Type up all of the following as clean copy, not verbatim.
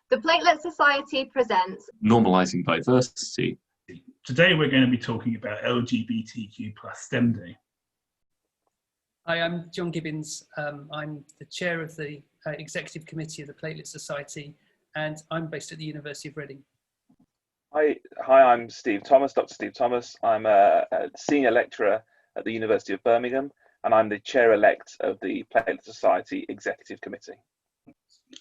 The Platelet Society presents Normalising Diversity. Today we're going to be talking about LGBTQ+ STEM Day. Hi, I'm John Gibbons. I'm the chair of the executive committee of the Platelet Society, and I'm based at the University of Reading. Hi, I'm Steve Thomas, Dr. Steve Thomas. I'm a senior lecturer at the University of Birmingham, and I'm the chair-elect of the Platelet Society Executive Committee.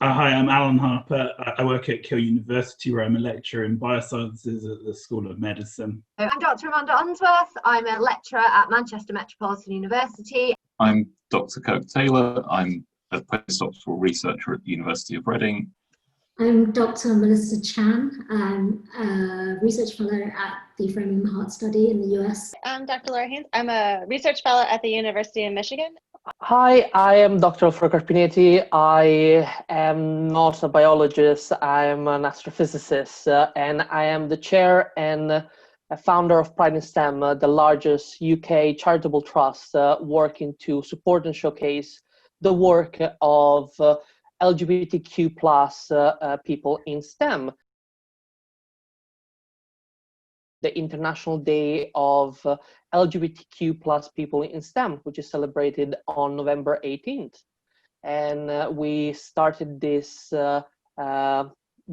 Hi, I'm Alan Harper. I work at Keele University, where I'm a lecturer in biosciences at the School of Medicine. I'm Dr. Amanda Unsworth. I'm a lecturer at Manchester Metropolitan University. I'm Dr. Kirk Taylor. I'm a postdoctoral researcher at the University of Reading. I'm Dr. Melissa Chan. I'm a research fellow at the Framingham Heart Study in the US. I'm Dr. Laura Haynes. I'm a research fellow at the University of Michigan. Hi, I am Dr. Alfredo Carpinetti. I am not a biologist, I am an astrophysicist, and I am the chair and a founder of Pride in STEM, the largest UK charitable trust working to support and showcase the work of LGBTQ+ people in STEM. The International Day of LGBTQ+ people in STEM, which is celebrated on November 18th. And we started this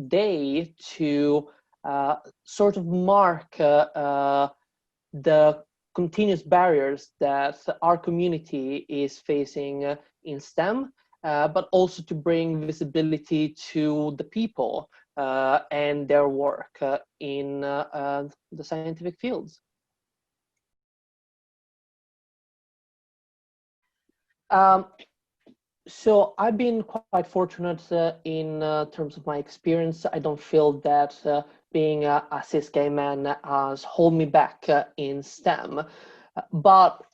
day to sort of mark the continuous barriers that our community is facing in STEM, but also to bring visibility to the people and their work in the scientific fields. So I've been quite fortunate in terms of my experience. I don't feel that being a cis gay man has held me back in STEM, but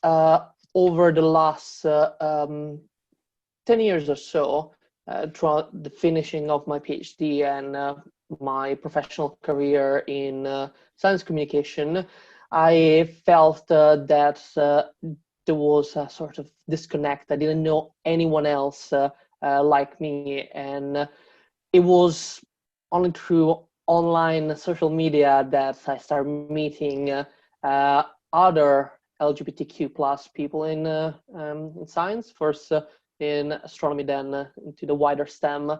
over the last 10 years or so, throughout the finishing of my PhD and my professional career in science communication, I felt that there was a sort of disconnect. I didn't know anyone else like me, and it was only through online social media that I started meeting other LGBTQ+ people in science, first in astronomy, then into the wider STEM,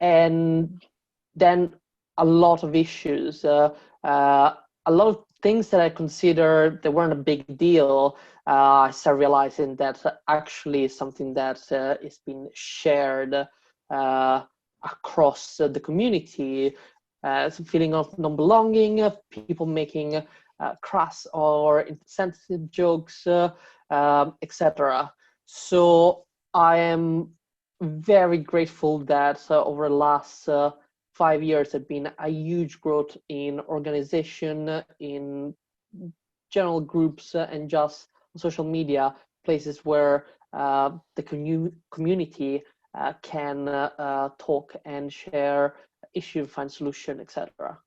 and then a lot of issues, a lot of things that I considered that weren't a big deal. I started realizing that actually something that is being shared across the community, some feeling of non-belonging, people making crass or insensitive jokes, etc. So I am very grateful that over the last 5 years there's been a huge growth in organization, in general groups, and just social media, places where the community can talk and share issues, find solution, etc.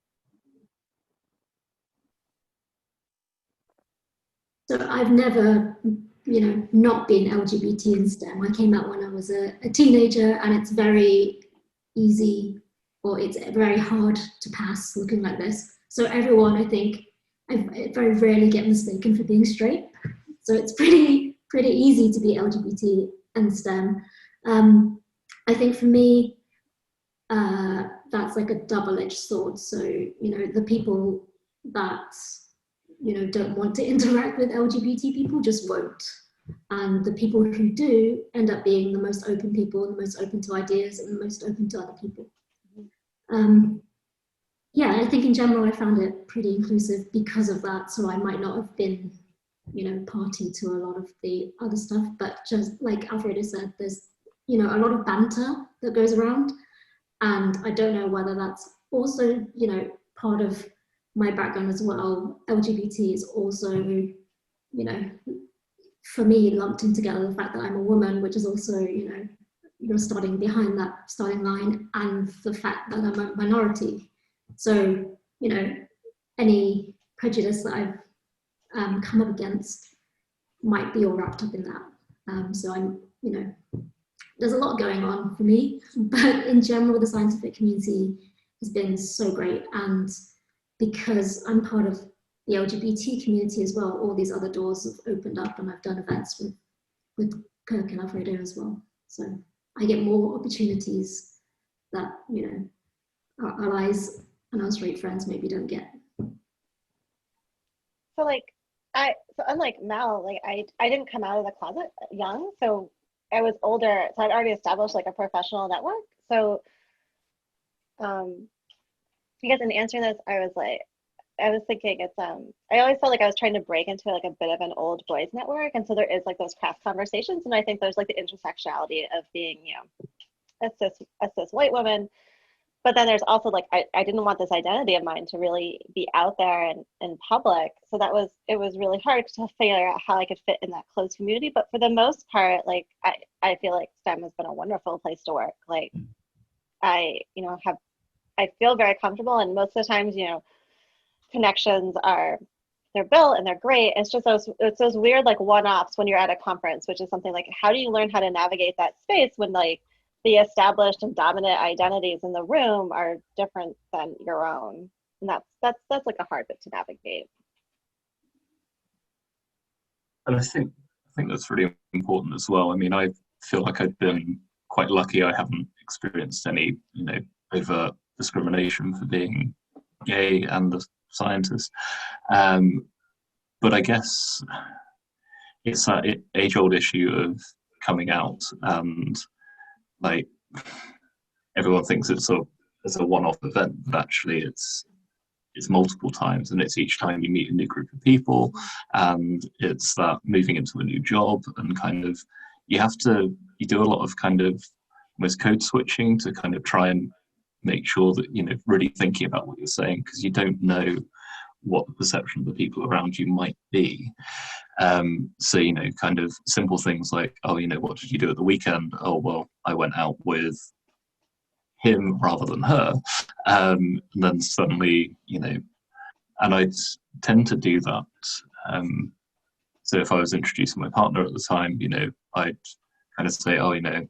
So I've never, not been LGBT in STEM. I came out when I was a teenager, and it's very easy, or it's very hard to pass looking like this. So everyone, I think, I very rarely get mistaken for being straight. So it's pretty easy to be LGBT and STEM. I think for me, that's like a double-edged sword. So, the people that, don't want to interact with LGBT people just won't. And the people who do end up being the most open people, the most open to ideas, and the most open to other people. Yeah, I think in general I found it pretty inclusive because of that. So I might not have been, party to a lot of the other stuff, but just like Alfredo said, there's, a lot of banter that goes around. And I don't know whether that's also, part of my background as well. LGBT is also, for me, lumped in together the fact that I'm a woman, which is also, you're starting behind that starting line, and the fact that I'm a minority. So, any prejudice that I've come up against might be all wrapped up in that. So I'm, there's a lot going on for me, but in general, the scientific community has been so great. And because I'm part of the LGBT community as well, all these other doors have opened up, and I've done events with Kirk and Alfredo as well. So I get more opportunities that, you know, our allies and our straight friends maybe don't get. So like, so unlike Mal, like I didn't come out of the closet young, so I was older, so I'd already established like a professional network. So I guess in answering this, I was thinking it's I always felt like I was trying to break into like a bit of an old boys network, and so there is like those craft conversations, and I think there's like the intersectionality of being, you know, a cis white woman, but then there's also like I didn't want this identity of mine to really be out there and in public, so it was really hard to figure out how I could fit in that closed community. But for the most part, like I feel like STEM has been a wonderful place to work. Like I feel very comfortable, and most of the times, you know, connections they're built and they're great. It's just those weird like one-offs when you're at a conference, which is something like, how do you learn how to navigate that space when like the established and dominant identities in the room are different than your own? And that's like a hard bit to navigate. And I think that's really important as well. I mean, I feel like I've been quite lucky. I haven't experienced any, you know, overt discrimination for being gay and a scientist. But I guess it's that age-old issue of coming out, and like everyone thinks it's a one-off event, but actually it's multiple times, and it's each time you meet a new group of people, and it's that moving into a new job, and kind of you do a lot of kind of almost code switching to kind of try and make sure that, you know, really thinking about what you're saying, because you don't know what the perception of the people around you might be. So, you know, kind of simple things like, oh, you know, what did you do at the weekend? Oh, well, I went out with him rather than her. And then suddenly, you know, and I'd tend to do that. So if I was introducing my partner at the time, you know, I'd kind of say, oh, you know,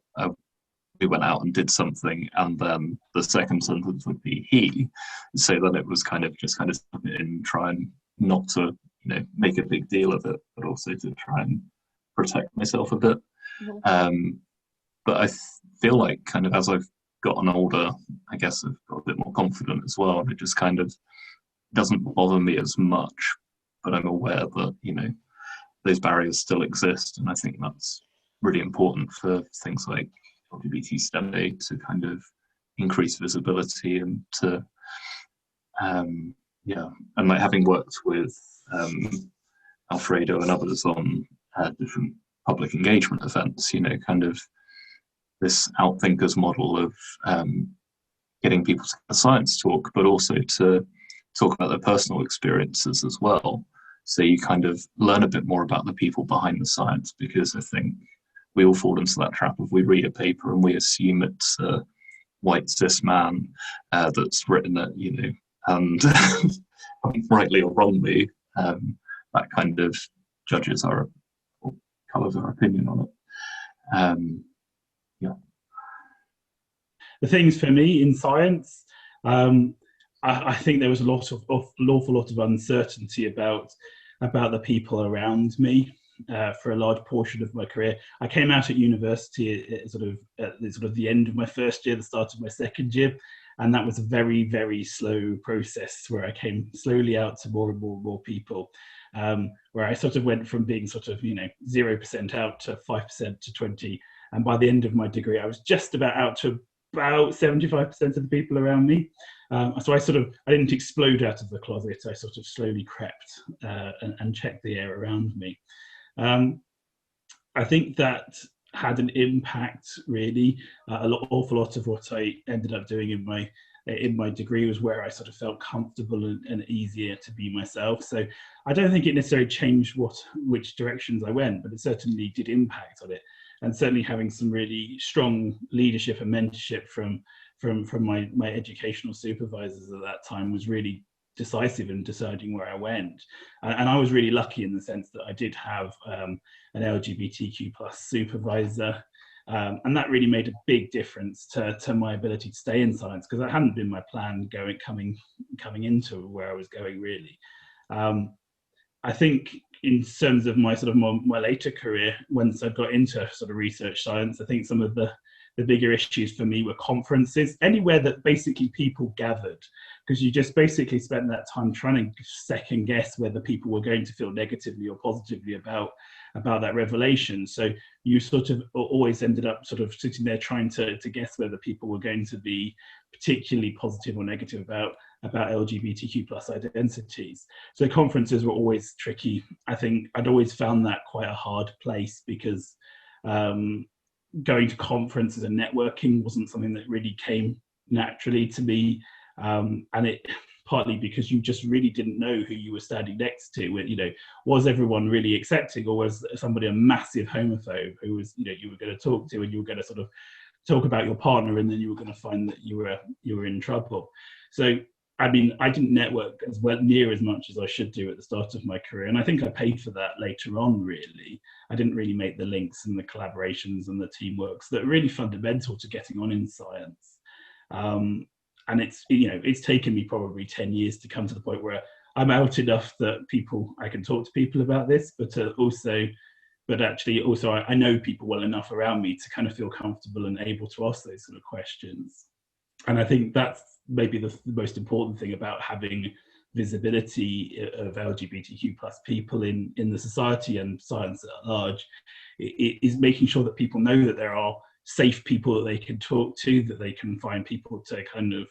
we went out and did something, and then the second sentence would be he. So then it was kind of step it in, try and not to, you know, make a big deal of it, but also to try and protect myself a bit. Mm-hmm. But I feel like kind of as I've gotten older, I guess I've got a bit more confident as well, and it just kind of doesn't bother me as much, but I'm aware that, you know, those barriers still exist, and I think that's really important for things like LGBT STEM Day to kind of increase visibility, and to and like having worked with Alfredo and others on different public engagement events, you know, kind of this outthinkers model of getting people to the science talk, but also to talk about their personal experiences as well. So you kind of learn a bit more about the people behind the science, because I think we all fall into that trap of we read a paper and we assume it's a white cis man that's written it, you know, and rightly or wrongly, that kind of judges or colours our opinion on it. The things for me in science, I think there was an awful lot of uncertainty about the people around me for a large portion of my career. I came out at university at sort of the end of my first year, the start of my second year, and that was a very, very slow process where I came slowly out to more and more people, where I sort of went from being sort of, you know, 0% out to 5% to 20%, and by the end of my degree, I was just about out to about 75% of the people around me. So I didn't explode out of the closet. I sort of slowly crept and checked the air around me. I think that had an impact, really. Awful lot of what I ended up doing in my degree was where I sort of felt comfortable and easier to be myself. So I don't think it necessarily changed which directions I went, but it certainly did impact on it. And certainly having some really strong leadership and mentorship from my educational supervisors at that time was really decisive in deciding where I went. And I was really lucky in the sense that I did have an LGBTQ+ supervisor And that really made a big difference to my ability to stay in science, because that hadn't been my plan coming into where I was going, really. I think in terms of my sort of my later career, once I got into sort of research science, I think some of the bigger issues for me were conferences, anywhere that basically people gathered, because you just basically spent that time trying to second guess whether people were going to feel negatively or positively about that revelation. So you sort of always ended up sort of sitting there trying to guess whether people were going to be particularly positive or negative about LGBTQ plus identities. So conferences were always tricky. I think I'd always found that quite a hard place, because going to conferences and networking wasn't something that really came naturally to me, and it partly because you just really didn't know who you were standing next to. You know, was everyone really accepting, or was somebody a massive homophobe who was, you know, you were going to talk to, and you were going to sort of talk about your partner, and then you were going to find that you were in trouble. So I mean, I didn't network as well, near as much as I should do at the start of my career. And I think I paid for that later on, really. I didn't really make the links and the collaborations and the teamworks that are really fundamental to getting on in science. And it's, you know, it's taken me probably 10 years to come to the point where I'm out enough that I can talk to people about this, but actually also I know people well enough around me to kind of feel comfortable and able to ask those sort of questions. And I think that's maybe the most important thing about having visibility of LGBTQ plus people in the society and science at large, is making sure that people know that there are safe people that they can talk to, that they can find people to kind of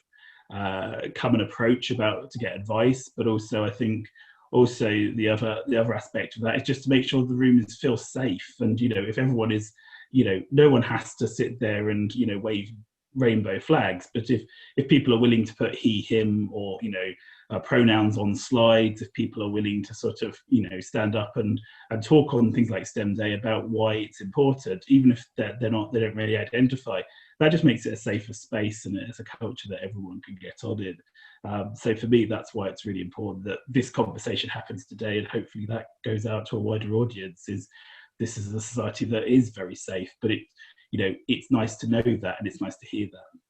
come and approach to get advice. But also, I think also the other aspect of that is just to make sure the room feels safe. And, you know, if everyone is, you know, no one has to sit there and, you know, wave rainbow flags, but if people are willing to put he, him, or, you know, pronouns on slides, if people are willing to sort of, you know, stand up and talk on things like STEM Day about why it's important, even if they don't really identify, that just makes it a safer space, and it's a culture that everyone can get on in. So for me, that's why it's really important that this conversation happens today, and hopefully that goes out to a wider audience. This is a society that is very safe, but you know, it's nice to know that, and it's nice to hear that.